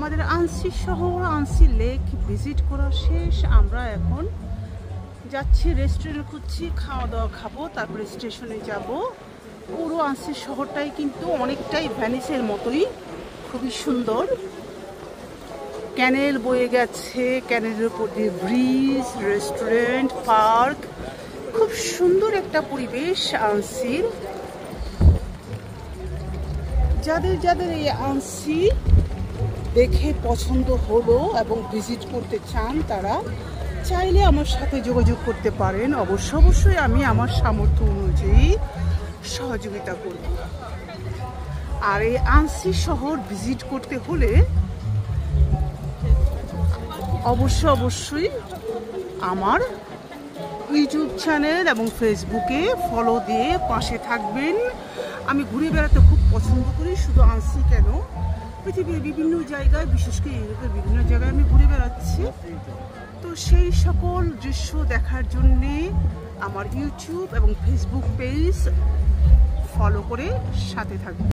আমাদের আনসি শহর, Anshi lake visit করা শেষ। আমরা এখন যাচ্ছি, রেস্টুরেন্ট খুঁজছি, খাওয়া দাওয়া খাবো, তারপরে স্টেশনে যাব। পুরো আনসি শহরটাই কিন্তু অনেকটাই ভ্যানিসের মতোই, খুবই সুন্দর। ক্যানেল বয়ে গেছে, ক্যানেলের উপর দিয়ে ব্রিজ, রেস্টুরেন্ট, পার্ক, খুব সুন্দর একটা পরিবেশ আনসির। যাদের যাদের এই আনসি দেখে পছন্দ হলো এবং ভিজিট করতে চান, তারা চাইলে আমার সাথে যোগাযোগ করতে পারেন। অবশ্যই আমি আমার সামর্থ্য অনুযায়ী সহযোগিতা করব। আর এই আনসি শহর ভিজিট করতে হলে অবশ্যই আমার ইউটিউব চ্যানেল এবং ফেসবুকে ফলো দিয়ে পাশে থাকবেন। আমি ঘুরে বেড়াতে খুব পছন্দ করি, শুধু আনসি কেন, পৃথিবীর বিভিন্ন জায়গায়, বিশেষ করে ইউরোপের বিভিন্ন জায়গায় আমি ঘুরে বেড়াচ্ছি। তো সেই সকল দৃশ্য দেখার জন্যে আমার ইউটিউব এবং ফেসবুক পেজ ফলো করে সাথে থাকবেন।